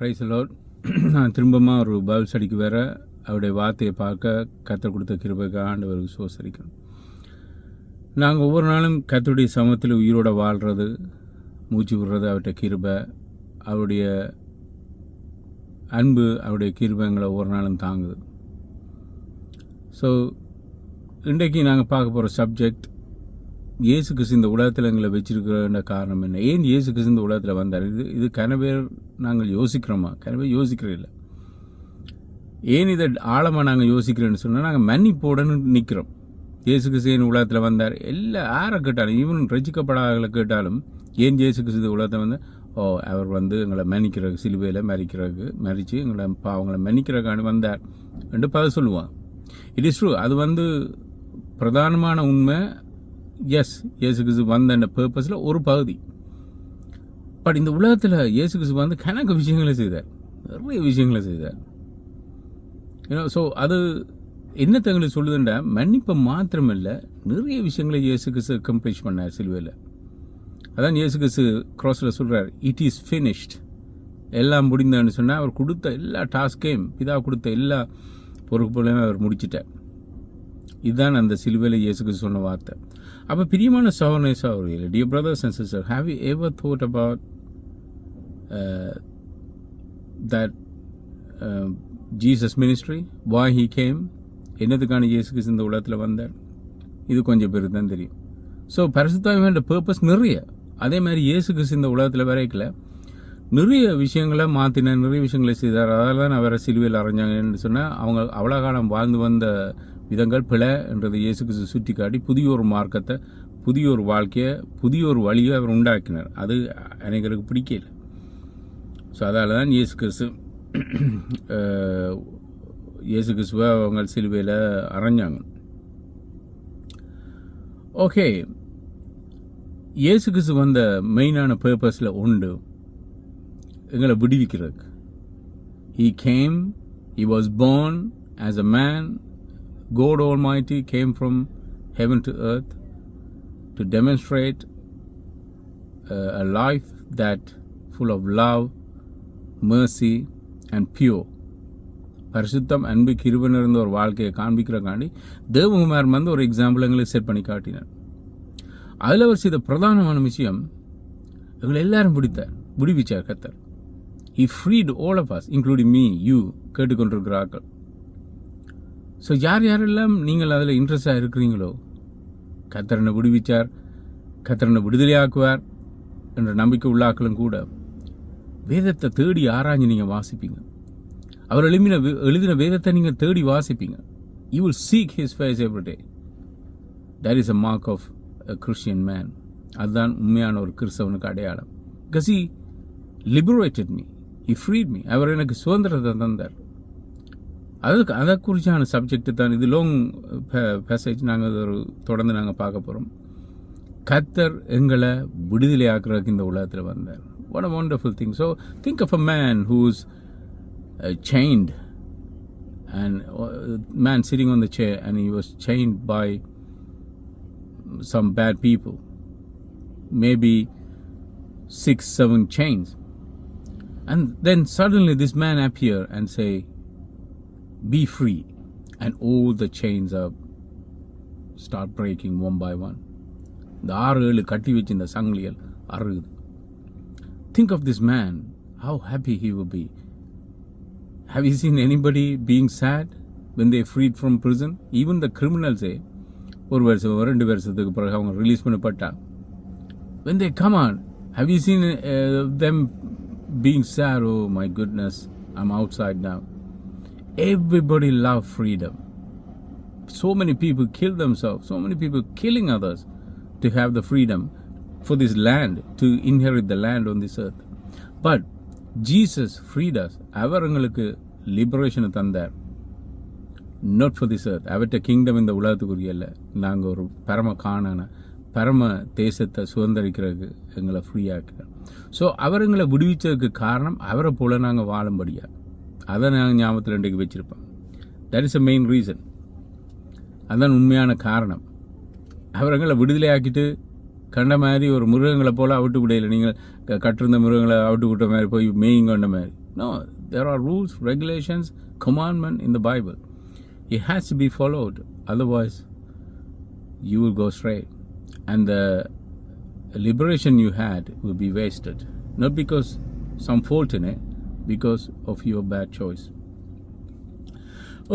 Price Lord. நான் திரும்பமாக ஒரு Bible ஸ்டடிக்கு வேற அவருடைய வார்த்தையை பார்க்க கர்த்தர் கொடுத்த கிருபைக்காக ஆண்டவருக்கு சோசரிக்கணும். நாங்கள் ஒவ்வொரு நாளும் கர்த்தருடைய சமூகத்தில் உயிரோட வாழ்கிறது, மூச்சு விடுறது அவருடைய கிருபை, அவருடைய அன்பு, அவருடைய கிருபை எங்களை ஒவ்வொரு நாளும் தாங்குது. ஸோ இன்றைக்கு நாங்கள் பார்க்க போகிற சப்ஜெக்ட், இயேசு கிறிஸ்து இந்த உலகத்தில் எங்களை வச்சிருக்கிற காரணம் என்ன, ஏன் இயேசு கிறிஸ்து இந்த உலகத்தில் வந்தார். இது கனவேர் நாங்கள் யோசிக்கிறோமா? கனவே யோசிக்கிறோம் இல்லை. ஏன் இதை ஆழமாக நாங்கள் யோசிக்கிறோன்னு சொன்னால், நாங்கள் மன்னிப்போடன்னு நிற்கிறோம். இயேசு கிறிஸ்து ஏன் உலகத்தில் வந்தார், எல்லா யாரை கேட்டாலும், ஈவன் ரசிக்கப்படாதவர்களை கேட்டாலும், ஏன் இயேசு கிறிஸ்து இந்த உலகத்தில் வந்து அவர் வந்து எங்களை மன்னிக்கிறதுக்கு, சிலுவையில் மறித்து எங்களை அவங்களை மன்னிக்கிறதுக்காண்டி வந்தார் என்று பதில் சொல்லுவான். It is true. அது வந்து பிரதானமான உண்மை. எஸ், இயேசு கிறிஸ்து வந்த அந்த பர்பஸில் ஒரு பகுதி. பட் இந்த உலகத்தில் இயேசு கிறிஸ்து வந்து கணக்கு விஷயங்களை செய்தார், நிறைய விஷயங்களை செய்தார். ஸோ அது என்ன தங்களுக்கு சொல்லுதுண்டா, மன்னிப்பை மாத்திரமில்லை, நிறைய விஷயங்களை இயேசு கிறிஸ்து கம்ப்ளீட் பண்ணார் சிலுவையில். அதான் இயேசு கிறிஸ்து கிராஸில் சொல்கிறார், இட் இஸ் ஃபினிஷ்ட், எல்லாம் முடிந்தான்னு சொன்னால் அவர் கொடுத்த எல்லா டாஸ்கையும், பிதா கொடுத்த எல்லா பொறுப்புகளையும் அவர் முடிச்சிட்டார். இதுதான் அந்த சிலுவையில் இயேசு கிறிஸ்து சொன்ன வார்த்தை. அப்போ பிரியமான சகோதரர்களே, dear brothers and sisters, have you ever thought about that Jesus ministry, why he came, என்னதுக்கான இயேசு கிறிஸ்து இந்த உலகத்தில் வந்தார்? இது கொஞ்சம் பேருக்கு தான் தெரியும். ஸோ பரிசுத்தாவியோட பர்பஸ் நிறைய. அதே மாதிரி இயேசு கிறிஸ்து இந்த உலகத்தில் வரைக்கல நிறைய விஷயங்களை மாற்றின, நிறைய விஷயங்களை செய்தார். அதால் தான் அவரை சிலுவையில் அரைஞ்சாங்கன்னு சொன்னால், அவங்க அவ்வளோ காலம் வாழ்ந்து வந்த விதங்கள் பிழை என்றதை இயேசு கிறிஸ்து சுட்டி காட்டி புதிய ஒரு மார்க்கத்தை, புதிய ஒரு வாழ்க்கையை, புதிய ஒரு வழியை அவர் உண்டாக்கினார். அது அனைவருக்கு பிடிக்கல. ஸோ அதால் தான் இயேசு கிறிஸ்துவை அவங்க சிலுவையில் அரைஞ்சாங்க. ஓகே, இயேசு கிறிஸ்து வந்த மெயினான பர்பஸில் உண்டு, எங்களை விடுவிக்கிறதுக்கு. He came, he was born as a man. God Almighty came from heaven to earth to demonstrate a life that full of love, mercy and pure. பரிசுத்தம், அன்பு, கிருபை நிறைந்த ஒரு வாழ்க்கையை காண்பிக்கிறக்காண்டி தேவகுமார் வந்து ஒரு எக்ஸாம்பிள் எங்களுக்கு செட் பண்ணி காட்டினார். அதில் அவர் செய்த பிரதானமான விஷயம், எங்களை எல்லாரும் விடுவிச்சார் கர்த்தர். He freed all of us, including me, you, கேட்டுக்கொண்டிருக்கிறார்கள். ஸோ யாரெல்லாம் நீங்கள் அதில் இன்ட்ரெஸ்டாக இருக்கிறீங்களோ, கர்த்தரனை விடுவிச்சார், கர்த்தரனை விடுதலையாக்குவார் என்ற நம்பிக்கை உள்ளாக்களும் கூட வேதத்தை தேடி ஆராய்ஞ்சு நீங்கள் வாசிப்பீங்க. அவர் எழுதின வேதத்தை நீங்கள் தேடி வாசிப்பீங்க. You will seek his face every day. That is a mark of a Christian man. அதுதான் உண்மையான ஒரு கிறிஸ்தவனுக்கு அடையாளம். Because he liberated me, he freed me. அவர் எனக்கு சுதந்திரத்தை தந்தார். அதை குறிச்சான சப்ஜெக்ட் தான் இது. லாங் பேசேஜ், நாங்கள் ஒரு தொடர்ந்து நாங்கள் பார்க்க போகிறோம். கர்த்தர் எங்களை விடுதலை ஆக்குறதுக்கு இந்த உலகத்தில் வந்தார். What a wonderful thing. So think of a man who's chained, and man sitting on the chair, and he was chained by some bad people, maybe 6-7 chains, and then suddenly this man appear and say, be free, and all the chains are start breaking one by one. The 6-7 கட்டி வச்சு இந்த சங்கிலியல் அறுகுது. Think of this man, how happy he will be. Have you seen anybody being sad when they freed from prison? Even the criminals say, ஒரு வருஷம் 2 வருஷத்துக்கு பிறகு அவங்க release பண்ணப்பட்டா, when they come out, have you seen them being sad? Oh my goodness, I'm outside now. Everybody love freedom. So many people kill themselves, so many people killing others to have the freedom for this land, to inherit the land on this earth. But Jesus freed us. அவர் எங்களுக்கு லிபரேஷனை தந்தார். Not for this earth. அவர்கிட்ட kingdom இந்த உலகத்துக்குரிய இல்லை. நாங்கள் ஒரு பரம தேசத்தை சுதந்திரிக்கிறதுக்கு எங்களை ஃப்ரீ ஆக்கிறார். ஸோ அவர் எங்களை விடுவிச்சதுக்கு காரணம் அவரை போல நாங்கள் வாழும்படியா. அதை நாங்கள் ஞாபகத்தில் இன்றைக்கு வச்சுருப்போம். That is a main reason. அதுதான் உண்மையான காரணம். அவர் எங்களை விடுதலை ஆக்கிட்டு கண்ட மாதிரி ஒரு மிருகங்களை போல் அவிட்டு விடையில. நீங்கள் கட்டிருந்த மிருகங்களை அவிட்டு விட்ட மாதிரி போய் மேயிங்கொண்ட மாதிரி No, there are rules, regulations, commandment in the Bible. It has to be followed. Otherwise, you will go astray. And the liberation you had will be wasted. Not because some fault in it, because of your bad choice.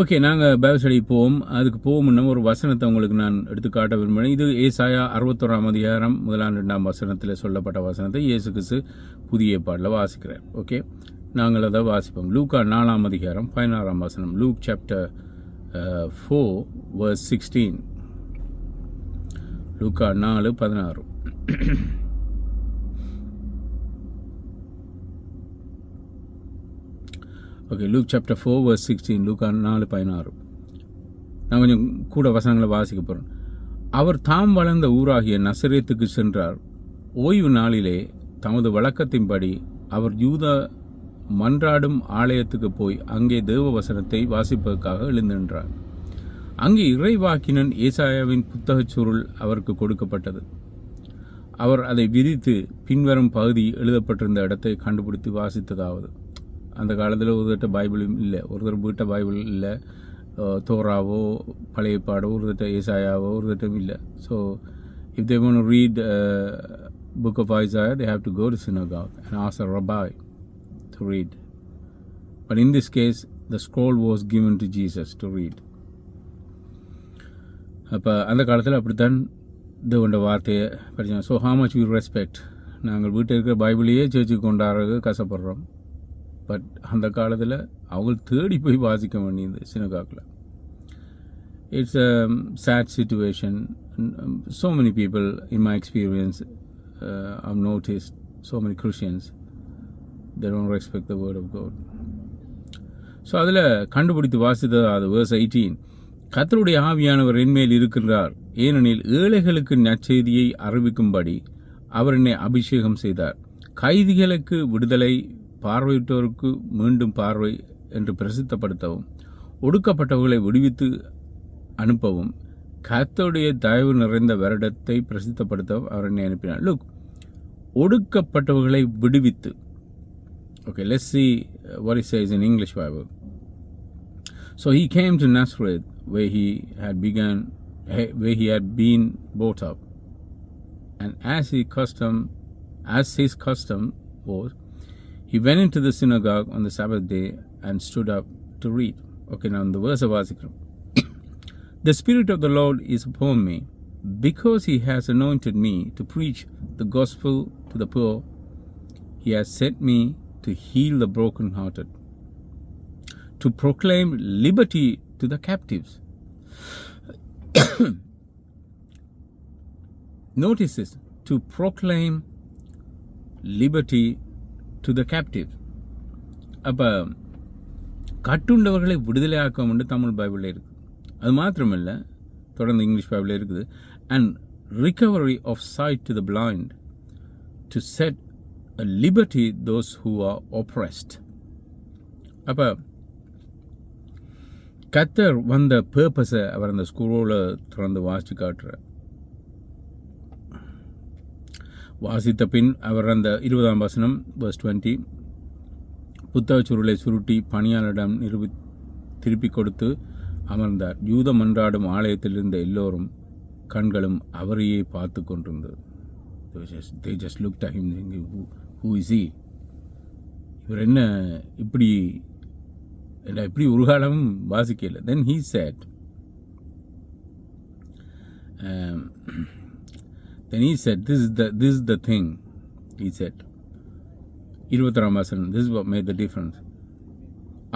Okay, நாங்கள் Bible study போவோம். அதுக்கு போகும்னா ஒரு வசனத்தை உங்களுக்கு நான் எடுத்து காட்ட விரும்புகிறேன். இது ஏசாயா 61 அதிகாரம் 1-2 வசனத்தில் சொல்லப்பட்ட வசனத்தை இயேசு கிறிஸ்து புதிய ஏற்பாட்டில் வாசிக்கிறார். ஓகே, நாங்கள் அதை வாசிப்போம். லூக்கா 4 அதிகாரம் 16 வசனம். Look chapter 4 verse 16. லூக்கா 4:16. Okay, look chapter 4 verse 16. லூக்கா 4:16. நான் கொஞ்சம் கூட வசனங்களை வாசிக்க போகிறேன். அவர் தாம் வளர்ந்த ஊராகிய நசரேத்துக்கு சென்றார். ஓய்வு நாளிலே தமது வழக்கத்தின்படி அவர் யூதா மன்றாடும் ஆலயத்துக்கு போய் அங்கே தேவ வசனத்தை வாசிப்பதற்காக எழுந்தின்றார். அங்கே இறைவாக்கினன் ஏசாயாவின் புத்தகச் சுருள் அவருக்கு கொடுக்கப்பட்டது. அவர் அதை விரித்து பின்வரும் பகுதி எழுதப்பட்டிருந்த இடத்தை கண்டுபிடித்து வாசித்ததாவது. அந்த காலத்தில் ஒருத்தட்ட பைபிளும் இல்லை, ஒருத்தர் வீட்டை பைபிள் இல்லை, தோராவோ பழைய பாடோ ஒருத்தட்ட ஏசாயாவோ ஒருத்தட்டும் இல்லை. So if they want to read book of Isaiah, they have to go to synagogue and ask a rabbi to read. But in this case, the scroll was given to Jesus to read. அப்போ அந்த காலத்தில் அப்படித்தான் தேவண்ட வார்த்தையை படித்தாங்க. So how much we respect. நாங்கள் வீட்டில் இருக்கிற பைபிளையே சேர்ச்சுக்கு கொண்டாடுறது கஷ்டப்படுறோம். பட் அந்த காலத்தில் அவங்க தேடி போய் வாசிக்க வேண்டியது சினகாக்கில். It's a sad situation. So many people in my experience, I've noticed so many Christians, they don't respect the word of God. So அதில் கண்டுபிடித்து வாசித்தது அது verse 18. கர்த்தருடைய ஆவியானவர் என்மேல் இருக்கின்றார், ஏனெனில் ஏழைகளுக்கு நற்செய்தியை அறிவிக்கும்படி அவர் என்னை அபிஷேகம் செய்தார். கைதிகளுக்கு விடுதலை, பார்வையிட்டோருக்கு மீண்டும் பார்வை என்று பிரசித்தப்படுத்தவும், ஒடுக்கப்பட்டவர்களை விடுவித்து அனுப்பவும், கர்த்தருடைய தயவு நிறைந்த வருடத்தை பிரசித்தப்படுத்தவும் அவர் என்னை அனுப்பினார். லுக், ஒடுக்கப்பட்டவர்களை விடுவித்து. Okay, let's see what it says in English Bible. So he came to Nazareth, where he had been brought up, and as his custom was, he went into the synagogue on the Sabbath day and stood up to read. Okay, now in the verse of Vasikram. The Spirit of the Lord is upon me, because he has anointed me to preach the gospel to the poor. He has sent me to heal the brokenhearted, to proclaim liberty to the captives. Notice this, to proclaim liberty to the captives. அப்போ கட்டுண்டவர்களை விடுதலையாக்கம் என்று தமிழ் பைபிளில் இருக்குது. அது மாத்திரமில்லை, தொடர்ந்து English பைபிளில் இருக்குது. And recovery of sight to the blind, to set a liberty those who are oppressed. அப்போ கர்த்தர் வந்த பர்பஸை அவர் அந்த ஸ்கூலில் திறந்து வாசித்து காட்டுறார். வாசித்த பின் அவர் அந்த 20 வசனம் verse 20, புத்தகச் சுருளை சுருட்டி பணியாளரிடம் திருப்பி கொடுத்து அமர்ந்தார். யூத மன்றாடும் ஆலயத்தில் இருந்த எல்லோரும் கண்களும் அவரையே பார்த்து கொண்டிருந்தது. They just looked at him thinking, who is he? இவர் என்ன இப்படி ஒரு காலமும் வாசிக்கல. Then he said, this is the thing, he said. 20 வசனம், this is what made the difference.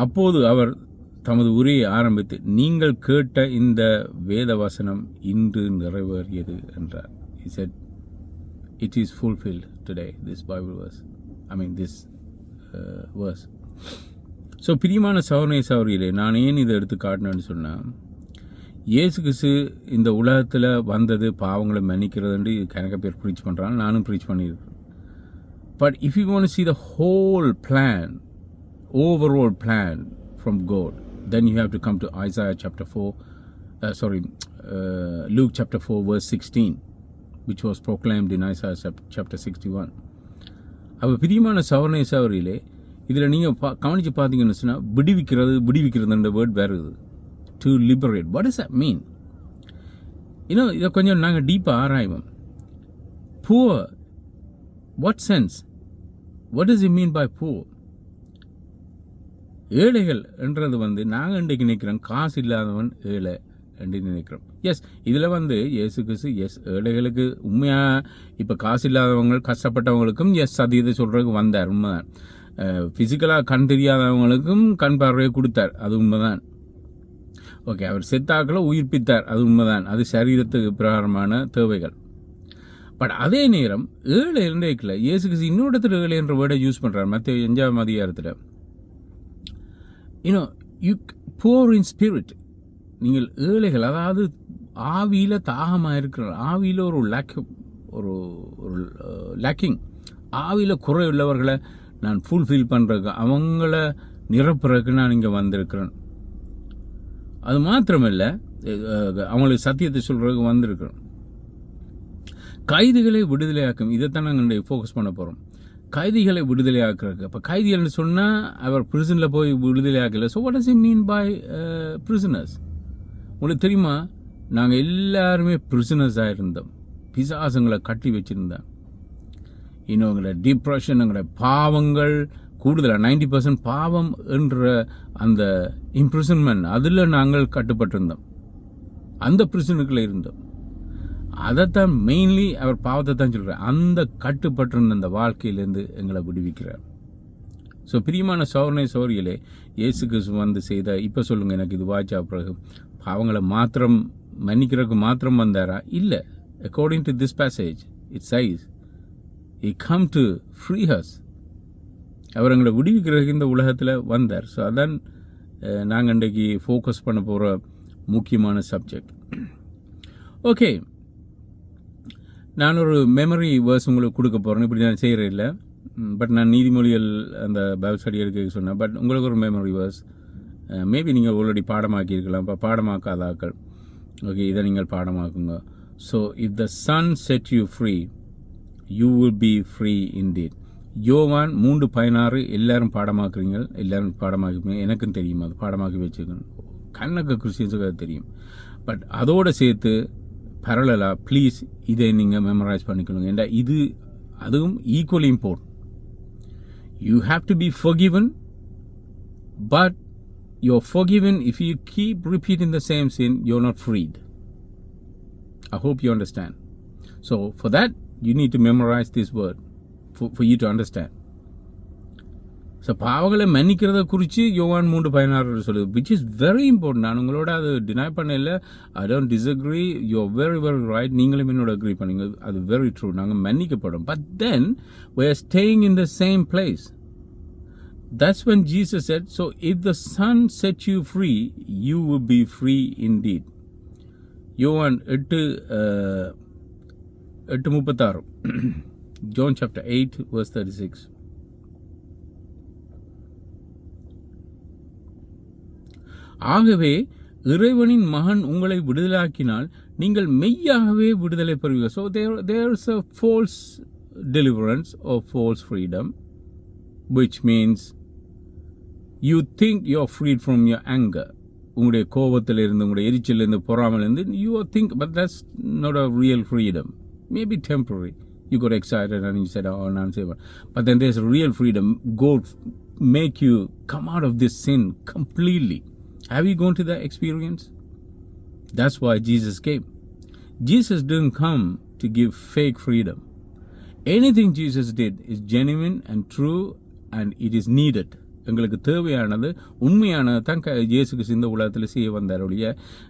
அப்போது அவர் தமது உரையை ஆரம்பித்து, நீங்கள் கேட்ட இந்த வேத வசனம் இன்று நிறைவேறியது என்றார். He said, it is fulfilled today, this Bible verse. This verse. So பிரியமான சௌரியிலே நான் ஏன் இதை எடுத்து காட்டினேன்னு சொன்னால், இயேசு கிறிஸ்து இந்த உலகத்தில் வந்தது பாவங்களை மன்னிக்கிறதுன்னு கணக்க பேர் ப்ரீச் பண்ணுறாங்க, நானும் ப்ரீச் பண்ணியிருக்கேன். But if you want to see the whole plan, overall plan from God, then you have to come to Isaiah chapter 4, Luke chapter 4 verse 16, which was proclaimed in Isaiah chapter 61. அப்போ பிரியமான சௌரியிலே இதில் நீங்கள் கவனித்து பார்த்தீங்கன்னு சொன்னால் விடுவிக்கிறதுன்ற word வேறு இது. To liberate. What is that mean? இன்னும் இதை கொஞ்சம் நாங்கள் டீப்பாக ஆராய்வோம். Poor, what sense? What is it mean by poor? ஏழைகள் என்றது நாங்கள் இன்றைக்கு நினைக்கிறோம் காசு இல்லாதவன் ஏழை என்று நினைக்கிறோம். எஸ், இதில் இயேசு கிறிஸ்து ஏழைகளுக்கு உண்மையாக இப்போ காசு இல்லாதவங்க கஷ்டப்பட்டவங்களுக்கும் சத்தியத்தை சொல்கிறதுக்கு வந்தார், உண்மைதான். ஃபிசிக்கலாக கண் தெரியாதவங்களுக்கும் கண் பார்வையை கொடுத்தார், அது உண்மைதான். ஓகே, அவர் செத்தாக்களை உயிர்ப்பித்தார், அது உண்மைதான். அது சரீரத்துக்கு பிரகாரமான தேவைகள். பட் அதே நேரம் ஏழை இன்றைக்குல இயேசு கிறிஸ்து இன்னொரு இடத்துல ஏழை என்ற வேர்டை யூஸ் பண்ணுறார். மத்திய 5ஆம் அதிகாரத்தில் யூ புவர் இன் ஸ்பிரிட். நீங்கள் ஏழைகள், அதாவது ஆவியில் தாகமாக இருக்கிற, ஆவியில் ஒரு லேக்கிங், ஆவியில் குறை உள்ளவர்களை நான் ஃபுல்ஃபில் பண்ணுறதுக்கு, அவங்கள நிரப்புறதுக்கு நான் இங்கே வந்திருக்கிறேன். அது மாத்திரமில்லை, அவங்களுக்கு சத்தியத்தை சொல்கிறதுக்கு வந்திருக்கிறேன். கைதிகளை விடுதலையாக்கும், இதைத்தான் நாங்கள் ஃபோக்கஸ் பண்ண போகிறோம். கைதிகளை விடுதலையாக்குறதுக்கு. இப்போ கைதிகள்னு சொன்னால் அவர் பிரிசனில் போய் விடுதலையாக்கல. So what does it mean by prisoners? உங்களுக்கு தெரியுமா, நாங்கள் எல்லாருமே பிரிசனர்ஸாக இருந்தோம். பிசாசுங்களை கட்டி வச்சுருந்தோம். எங்களை டிப்ரெஷன், எங்களோட பாவங்கள் கூடுதலாக 90% பாவம் என்ற அந்த இம்ப்ரிசன்மெண்ட், அதில் நாங்கள் கட்டுப்பட்டிருந்தோம். அந்த பிரிசனுக்குள்ளே இருந்தோம். அதைத்தான் மெயின்லி அவர் பாவத்தை தான் சொல்கிறார். அந்த கட்டுப்பட்டிருந்த அந்த வாழ்க்கையிலேருந்து எங்களை விடுவிக்கிறார். ஸோ பிரியமான சோதரிகளே, இயேசு கிறிஸ்து செய்த, இப்போ சொல்லுங்கள் எனக்கு இது வாய்ச்சா பிறகு பாவங்களை மாத்திரம் மன்னிக்கிறதுக்கு மாத்திரம் வந்தாரா? இல்லை. According to this passage it size he come to free us. அவர் எங்களை விடுவிக்கிறதுக்கு இந்த உலகத்தில் வந்தார். ஸோ அதான் நாங்கள் இன்றைக்கு ஃபோக்கஸ் பண்ண போகிற முக்கியமான சப்ஜெக்ட். ஓகே, நான் ஒரு மெமரி வேர்ஸ் உங்களுக்கு கொடுக்க போகிறேன். இப்படி நான் செய்கிறேன் இல்லை, பட் நான் நீதிமொழிகள் அந்த பைபிள் ஸ்டடி எடுக்க சொன்னேன். பட் உங்களுக்கு ஒரு மெமரி வேர்ஸ் மேபி நீங்கள் ஆல்ரெடி பாடமாக்கியிருக்கலாம். இப்போ பாடமாக்காத ஆக்கள், ஓகே, இதை நீங்கள் பாடமாக்குங்க. So if the son set you free, you will be free indeed. யோவான் 3:16 எல்லாரும் பாடமாக்குறீங்க, எல்லாரும் பாடமாக்குறீங்க. எனக்கும் தெரியும், அது பாடமாக்கி வச்சுக்கணும். கண்ணக்கு கிறிஸ்டியன்ஸுக்கு அது தெரியும். பட் அதோடு சேர்த்து பரலலா ப்ளீஸ் இதை நீங்கள் மெமரைஸ் பண்ணிக்கணும். ஏன்னா இது அதுவும் equally important. You have to be forgiven, but you're forgiven. If you keep repeating the same sin, you're not freed. I hope you understand. So for that, you need to memorize this word for you to understand. So பாவங்களை மன்னிக்கிறத குறித்து யோவான் 3:16 சொல்லுது, which is very important. நான் உங்களோட அது deny பண்ணல, I don't disagree, you are very very right. நீங்களும் என்னோட அக்ரி பண்ணீங்க, அது வெரி ட்ரூ. நாங்கள் மன்னிக்கப்படும். But then we are staying in the same place. That's when Jesus said, so if the Son set you free, you will be free indeed. யோவான் 8:36. John chapter 8 verse 36. ஆகவே இறைவனின் மகன் உங்களை விடுதலாக்கினால் நீங்கள் மெய்யாகவே விடுதலை பெறுவீர்கள். So there is a false deliverance or false freedom, which means you think you are freed from your anger. உங்களுடைய கோபத்திலிருந்து, உங்களுடைய எரிச்சலிருந்து, பொறாமையிலிருந்து you think, but that's not a real freedom. Maybe temporary. You got excited and you said, oh, I'm saved. But then there's a real freedom. God make you come out of this sin completely. Have you gone to that experience? That's why Jesus came. Jesus didn't come to give fake freedom. Anything Jesus did is genuine and true and it is needed. எங்களுக்கு தேவையானது உண்மையானது தான் இயேசுக்கு இந்த உலகத்தில் செய்ய வந்தார். ஒழிய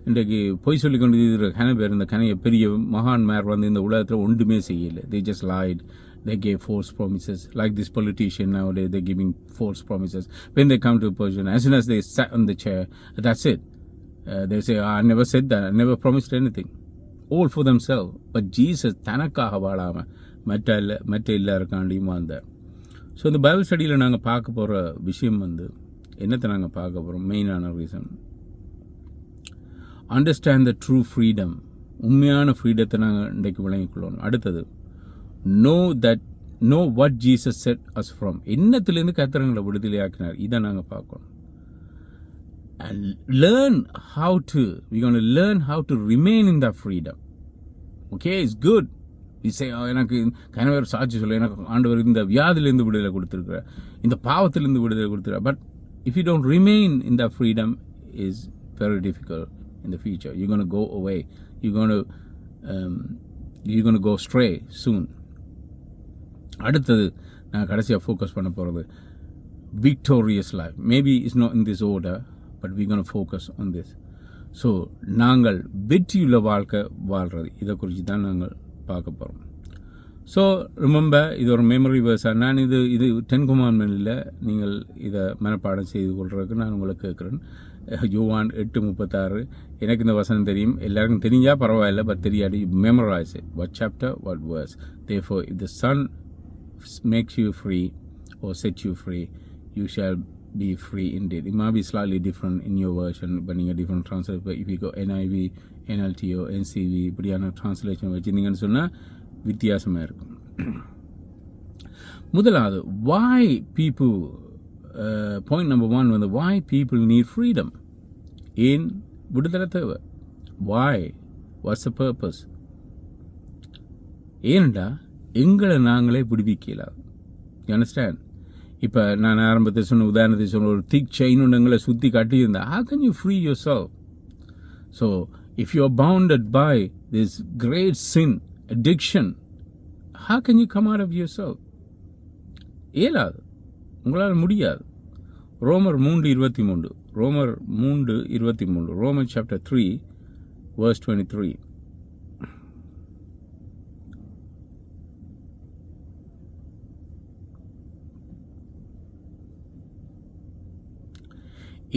இன்றைக்கு பொய் சொல்லி கொண்டு இருக்கிற கன பேர், இந்த கனைய பெரிய மகான்மார் இந்த உலகத்தில் ஒன்றுமே செய்யலை. They just lied. They gave false promises. Like this politician nowadays, they're giving false promises. When they come to a position, as soon as they sat on the chair, that's it. They say, I never said that. I never promised anything. All for themselves. But Jesus, தனக்காக வாழாம மற்ற எல்லாருக்காண்டியும் வாழ்ந்தார். So இந்த Bible ஸ்டடியில் நாங்கள் பார்க்க போகிற விஷயம் என்னத்தை நாங்கள் பார்க்க போகிறோம், மெயினான reason, understand the true freedom. உண்மையான ஃப்ரீடத்தை நாங்கள் இன்றைக்கு விளங்கிக்கொள்ளணும். அடுத்தது, know that know what Jesus set us from. என்னத்திலிருந்து கர்த்தர் விடுதலையாக்கினார், இதை நாங்கள் பார்க்கணும். And learn how to, we're going to learn how to remain in that freedom. Okay, it's good. We say, எனக்கு கணவர் சாட்சி சொல்ல, எனக்கு ஆண்டவர் இந்த வியாதியிலிருந்து விடுதலை கொடுத்துருக்கிறார், இந்த பாவத்திலிருந்து விடுதலை கொடுத்துருக்கிறார். But if you don't remain in that freedom, is very difficult in the future. You're going to go away. You're going to go stray soon. அடுத்தது நான் கடைசியாக ஃபோக்கஸ் பண்ண போகிறது victorious life. Maybe it's not in this order, but we're going to focus on this. So நாங்கள் வெற்றியுள்ள வாழ்க்கை வாழ்கிறது, இதை குறித்து தான் நாங்கள் பார்க்க போகிறோம். ஸோ ரிமெம்பர், இது ஒரு மெமரி வேர்ஸாக நான் இது 10 commandments நீங்கள் இதை மனப்பாடம் செய்து கொள்றதுக்கு நான் உங்களை கேட்குறேன். யோவான் 8:36. எனக்கு இந்த வசனம் தெரியும், எல்லாருக்கும் தெரிஞ்சால் பரவாயில்ல, பட் தெரியாது, memorise it. What chapter, what verse. Therefore, if the Son makes you free or set you free, you shall be free indeed. It might be slightly different in your version, but in a different translation. But if you go NIV, NLT or NCV, இப்படியான translation வச்சுருந்தீங்கன்னு சொன்னால் வித்தியாசமாக இருக்கும். முதலாவது, why people, point number 1 வந்து why people need freedom. ஏன் விடுதலை தேவை? Why? What's the purpose? ஏன்டா எங்களை நாங்களே விடுவிக்கலாம். You understand? இப்போ நான் ஆரம்பத்தை சொன்ன உதாரணத்தை சொன்ன ஒரு திக் செயின் ஒன்றுங்களை சுற்றி கட்டியிருந்தா, how can you free yourself? So if you are bounded by this great sin, addiction, how can you come out of yourself? இயலாது, உங்களால் முடியாது. ரோமர் 3:23, ரோமர் 3:23, ரோமர் chapter 3 verse 23.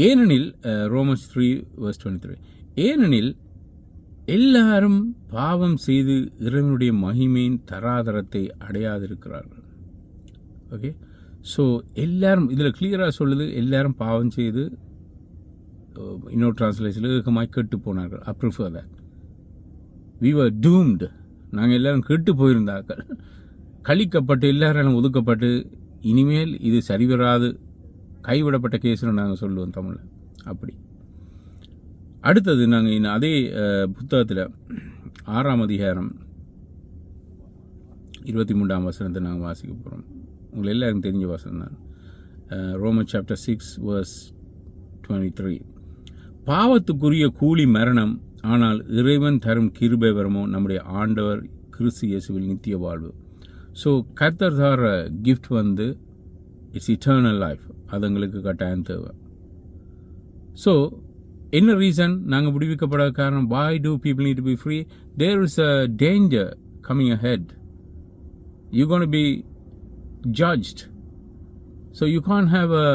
ஏனெனில் ரோமன்ஸ் 3:23, ஏனெனில் எல்லாரும் பாவம் செய்து இறைவனுடைய மகிமையின் தராதரத்தை அடையாதிருக்கிறார்கள். ஓகே, ஸோ எல்லாரும் இதில் கிளியராக சொல்லுது, எல்லாரும் பாவம் செய்து, இன்னொரு டிரான்ஸ்லேஷனில் ஏகமாய் கெட்டு போனார்கள். I prefer that. We were doomed. நாங்கள் எல்லாரும் கெட்டு போயிருந்தார்கள், கழிக்கப்பட்டு, எல்லாரும் ஒதுக்கப்பட்டு, இனிமேல் இது சரிவராது, கைவிடப்பட்ட கேஸ்னு நாங்கள் சொல்லுவோம் தமிழில். அப்படி அடுத்தது நாங்கள் அதே புத்தகத்தில் 6ஆம் அதிகாரம் 23ஆம் வசனத்தை நாங்கள் வாசிக்க போகிறோம். உங்களுக்கு எல்லாருக்கும் தெரிஞ்ச வசனம் தான். Roman chapter 6 verse 23. பாவத்துக்குரிய கூலி மரணம், ஆனால் இறைவன் தரும் கிருபை வரமோ நம்முடைய ஆண்டவர் கிறிஸ்து இயேசுவில் நித்திய வாழ்வு. ஸோ கர்த்தர் தர கிஃப்ட் வந்து இட்ஸ் இட்டர்னல் லைஃப். அது எங்களுக்கு கட்டாயம் தேவை. ஸோ என்ன ரீசன் நாங்கள் விடுவிக்கப்பட காரணம்? why do people need to be free? There is a danger coming ahead. You're going to be judged. So you can't have a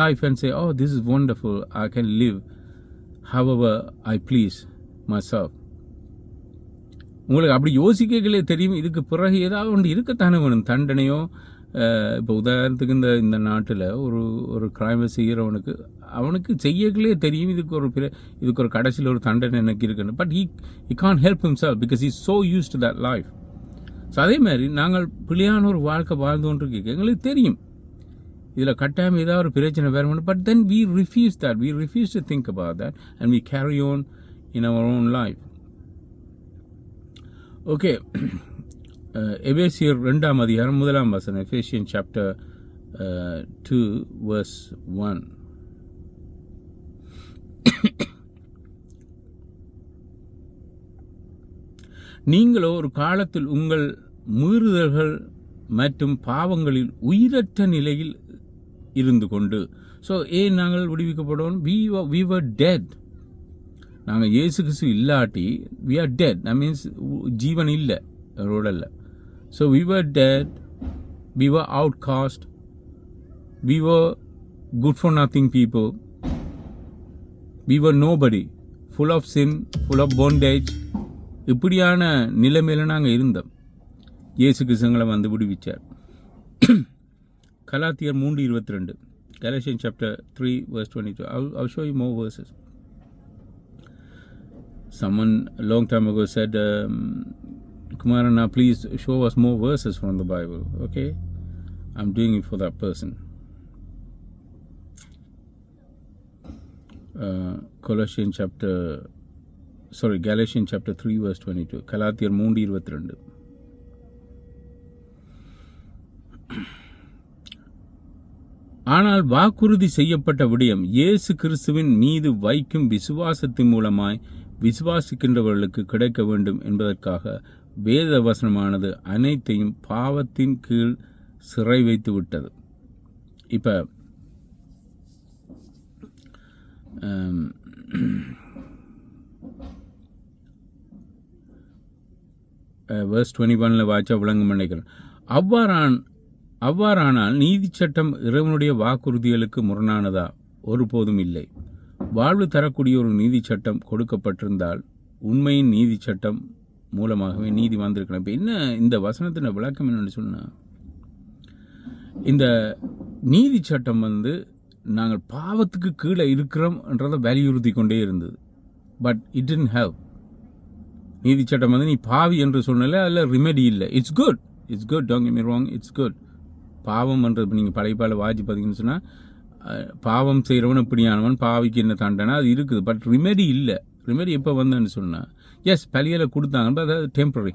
life and say, oh, this is wonderful, I can live however I please myself. உங்களுக்கு அப்படி யோசிக்கலே தெரியும். இதுக்கு பிறகு ஏதாவது ஒன்று இருக்கத்தானே வேணும், தண்டனையோ. இப்போ உதாரணத்துக்கு இந்த நாட்டில் ஒரு கிரைமை செய்கிறவனுக்கு அவனுக்கு செய்யங்களே தெரியும், இதுக்கு ஒரு கடைசியில் ஒரு தண்டனை எனக்கு இருக்குன்னு. But he can't help himself because he's so used to that life. So அதே மாதிரி நாங்கள் பிள்ளையான ஒரு வாழ்க்கை வாழ்ந்து கொண்டிருக்க எங்களுக்கு தெரியும் இதில் கட்டாயம் ஏதாவது ஒரு பிரச்சனை வேறு. But then we refuse to think about that and we carry on in our own life. Okay. எபேசியர் 2ஆம் அதிகாரம் 1ஆம் வசனம், Ephesians chapter 2 verse 1. நீங்களோ ஒரு காலத்தில் உங்கள் மீறுதல்கள் மற்றும் பாவங்களில் உயிரற்ற நிலையில் இருந்து கொண்டு. ஸோ ஏன் நாங்கள் விடுவிக்கப்படணும்? we were dead. நாங்கள் இயேசு கிறிஸ்து இல்லாட்டி we are dead. that means ஜீவன் இல்லை ரோடல்ல. So we were dead, we were outcast, we were good for nothing people, we were nobody, full of sin, full of bondage. இப்படியான நிலைமையில நாங்கள் இருந்தோம். இயேசு கிறிஸ்துங்களை வந்து விடுவிச்சார். கலாத்தியர் 3:22, Galatians chapter 3 verse 22. I'll show you more verses. Someone a long time ago said, Kumarana, please show us more verses from the Bible. Okay, I'm doing it for that person. Galatians chapter 3 verse 22. கலாத்தியர் 3:22. ஆனால் வாக்குறுதி செய்யப்பட்ட விடயம் இயேசு கிறிஸ்துவின் மீது வைக்கும் விசுவாசத்தின் மூலமாய் விசுவாசிக்கின்றவர்களுக்கு கிடைக்க வேண்டும் என்பதற்காக வேத வசனமானது அனைத்தையும் பாவத்தின் கீழ் சிறை வைத்து விட்டது. இப்ப verse 21 வாச்சா விளங்கும் நினைக்கிறேன். அவ்வாறானால் நீதி சட்டம் இறைவனுடைய வாக்குறுதிகளுக்கு முரணானதா? ஒருபோதும் இல்லை. வாழ்வு தரக்கூடிய ஒரு நீதி சட்டம் கொடுக்கப்பட்டிருந்தால் உண்மையின் நீதி சட்டம் மூலமாகவே நீதி வந்திருக்கணும். இப்போ என்ன இந்த வசனத்தின் விளக்கம் என்னன்னு சொன்னால், இந்த நீதி சட்டம் நாங்கள் பாவத்துக்கு கீழே இருக்கிறோம்ன்றதை வலியுறுத்தி கொண்டே இருந்தது. But it didn't have. நீதி சட்டம் நீ பாவி என்று சொன்னால அதில் ரிமெடி இல்லை. It's good, don't get me wrong, it's good. பாவம்ன்றது நீங்கள் பழைய பால வாஜி பார்த்தீங்கன்னு சொன்னால், பாவம் செய்கிறவன் இப்படியானவன், பாவிக்கு என்ன தாண்டனா அது இருக்குது. பட் ரிமெடி இல்லை. ரிமெடி எப்போ வந்தேன்னு சொன்னால், எஸ் பலியில் கொடுத்தாங்க, பட் அது டெம்பரரி.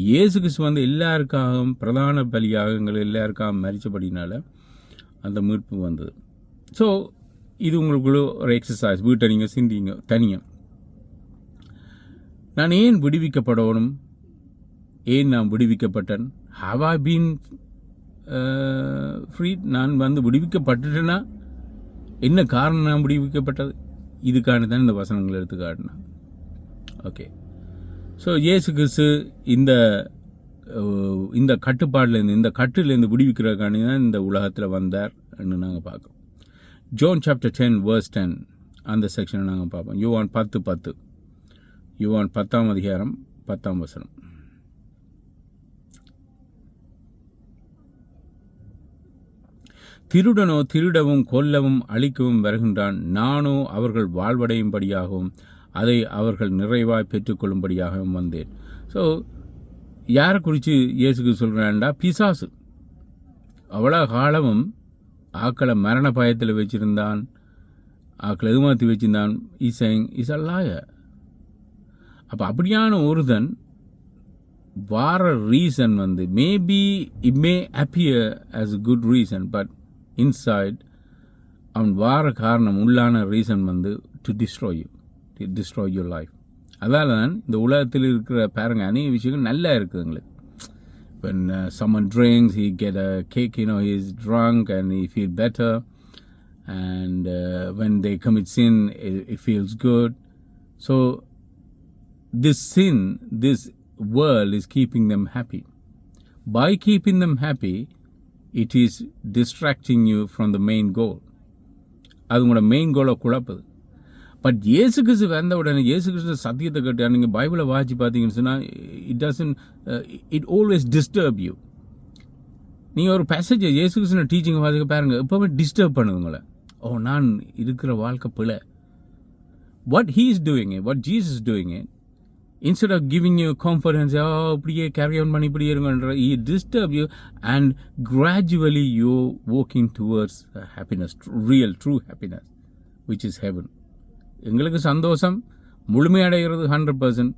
இயேசு கிறிஸ்து எல்லாருக்காகவும் பிரதான பலியாக எங்களை எல்லாருக்காகவும் மரிச்சபடினால அந்த மீட்பு வந்தது. ஸோ இது உங்களுக்குள்ள ஒரு எக்ஸசைஸ். வீட்டை நீங்கள் சிந்திங்க தனியாக. நான் ஏன் விடுவிக்கப்படணும்? ஏன் நான் விடுவிக்கப்பட்டேன்? How I been free? நான் விடுவிக்கப்பட்டுட்டேன்னா என்ன காரணம் நான் விடுவிக்கப்பட்டது? இதுக்கான தான் இந்த வசனங்கள் எடுத்து காட்டினேன். ஓகே, ஸோ இயேசு கிறிஸ்து இந்த கட்டுப்பாடுலேருந்து, இந்த கட்டிலேருந்து விடுவிக்கிறதுக்காண்டி தான் இந்த உலகத்தில் வந்தார் என்று நாங்கள் பார்க்குறோம். ஜோன் சாப்டர் 10 verse 10 அந்த செக்ஷனை நாங்கள் பார்ப்போம். யோவான் 10:10. யோவான் 10ஆம் அதிகாரம் 10ஆம் வசனம். திருடனோ திருடவும் கொல்லவும் அழிக்கவும் வருகின்றான், நானோ அவர்கள் வாழ்வடையும்படியாகவும் அதை அவர்கள் நிறைவாய் பெற்றுக்கொள்ளும்படியாகவும் வந்தேன். ஸோ யாரை குறித்து இயேசுக்கு சொல்கிறான்டா? பிசாசு. அவ்வளோ காலமும் ஆக்களை மரண பயத்தில் வச்சிருந்தான், ஆக்களை ஏமாற்றி வச்சிருந்தான். Is a lawyer. அப்போ அப்படியான ஒருதன் வார reason maybe it may appear as a good reason, but inside அவன் வார காரணம், உள்ளான reason to destroy your life. அதால் தான் இந்த உலகத்தில் இருக்கிற பாருங்க அநேக விஷயங்கள் நல்லா இருக்குது எங்களுக்கு. When someone drinks, he get a kick, he's drunk and he feel better. And when they commit sin, it feels good. So this sin, this world is keeping them happy. By keeping them happy, it is distracting you from the main goal. அது உங்களோட main கோலை குழப்புது. But இயேசு கிறிஸ்து வந்த உடனே இயேசு கிறிஸ்து சத்தியத்தை கேட்டு நீங்கள் பைபிளை வாசி பார்த்தீங்கன்னு சொன்னால், இட் ஆல்வேஸ் டிஸ்டர்ப் யூ. நீங்கள் ஒரு பேசேஜ் இயேசு கிறிஸ்து டீச்சிங் வாசிக்க பாருங்க, எப்போவுமே டிஸ்டர்ப் பண்ணுது உங்களை. நான் இருக்கிற வாழ்க்கை பிழை. What he is doing it, what Jesus is doing it, instead of giving you confidence, இப்படியே கேரி ஆன் பண்ணி இப்படியே இருங்கன்ற, he disturb you and gradually you walking towards happiness, real true happiness, which is heaven. எங்களுக்கு சந்தோஷம் முழுமையடைகிறது 100%.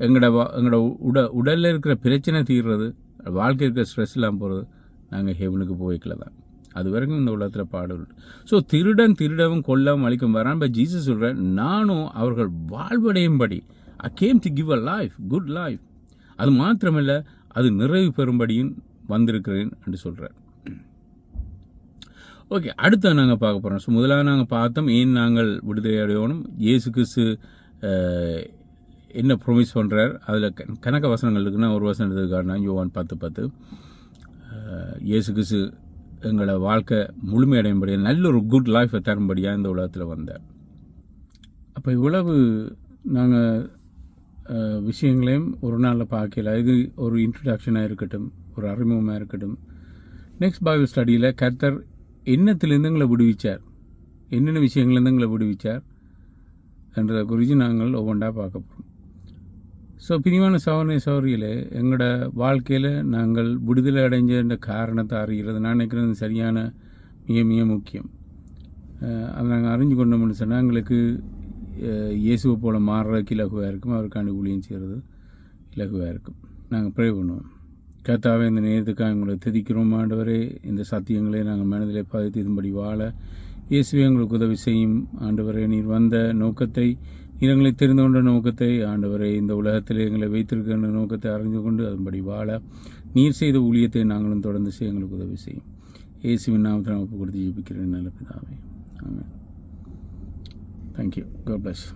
எங்களோட உடலில் இருக்கிற பிரச்சனை தீர்றது, வாழ்க்கை இருக்கிற ஸ்ட்ரெஸ் இல்லாமல் போகிறது, நாங்கள் ஹெவனுக்கு போய்க்கல தான். அது வரைக்கும் இந்த உலகத்தில் பாடுகள். ஸோ திருடன் திருடவும் கொல்லவும் அழிக்கும் வரான். பட் ஜீசஸ் சொல்கிறேன், நானும் அவர்கள் வாழ்வடையும்படி I came to give a life, good life. அது மாத்திரமல்ல, அது நிறைவு பெறும்படியும் வந்திருக்கிறேன் என்று சொல்கிறார். ஓகே, அடுத்த நாங்கள் பார்க்க போகிறோம். ஸோ முதலாக நாங்கள் பார்த்தோம் ஏன் நாங்கள் விடுதலை அடையணும். இயேசு கிறிஸ்து என்ன ப்ரொமிஸ் பண்ணுறார், அதில் கணக்க வசனங்கள் இருக்குன்னா ஒரு வசனம் எடுத்துக்காட்டினா யோவான் 10:10. இயேசு கிறிஸ்து எங்களோட வாழ்க்கை முழுமையடையும்படியாக நல்ல ஒரு குட் லைஃப்பை தரும்படியாக இந்த உலகத்தில் வந்தார். அப்போ இவ்வளவு நாங்கள் விஷயங்களையும் ஒரு நாளில் பார்க்கல. இது ஒரு இன்ட்ரடக்ஷனாக இருக்கட்டும், ஒரு அறிமுகமாக இருக்கட்டும். நெக்ஸ்ட் பைபிள் ஸ்டடியில் கர்த்தர் என்னத்திலேருந்து எங்களை விடுவிச்சார், என்னென்ன விஷயங்கள்லேருந்து எங்களை விடுவிச்சார் என்றதை குறித்து நாங்கள் ஒவ்வொன்றா பார்க்க போகிறோம். ஸோ பிரிவான சௌரியில் எங்களோட வாழ்க்கையில் நாங்கள் விடுதலை அடைஞ்ச காரணத்தை அறிகிறது நான் நினைக்கிறது சரியான மிக முக்கியம். அதை நாங்கள் அறிஞ்சு கொண்டோம்னு சொன்னால் எங்களுக்கு இயேசுவை போல் மாறுறதுக்கு இலகுவாக இருக்கும், அவருக்காண்டி ஊழியம் செய்கிறது இலகுவாக இருக்கும். நாங்கள் ப்ரே பண்ணுவோம். கர்த்தாவே, இந்த நேரத்துக்காக எங்களை துதிக்கிறோம் ஆண்டவரே. இந்த சத்தியங்களை நாங்கள் மனதிலே பதித்து இதன்படி வாழ இயேசுவே எங்களுக்கு உதவி செய்யும் ஆண்டவரே. நீர் வந்த நோக்கத்தை, நீர் எங்களை தெரிந்து கொண்ட நோக்கத்தை ஆண்டவரே, இந்த உலகத்தில் எங்களை வைத்திருக்கின்ற நோக்கத்தை அறிந்து கொண்டு அதன்படி வாழ நீர் செய்த ஊழியத்தை நாங்களும் தொடர்ந்து செய்ய எங்களுக்கு உதவி செய்யும். இயேசுவின் நாமத்தை ஒப்பு கொடுத்து ஜெபிக்கிறேன் நல்ல பிதாவே. ஆமென். தேங்க்யூ. God plus.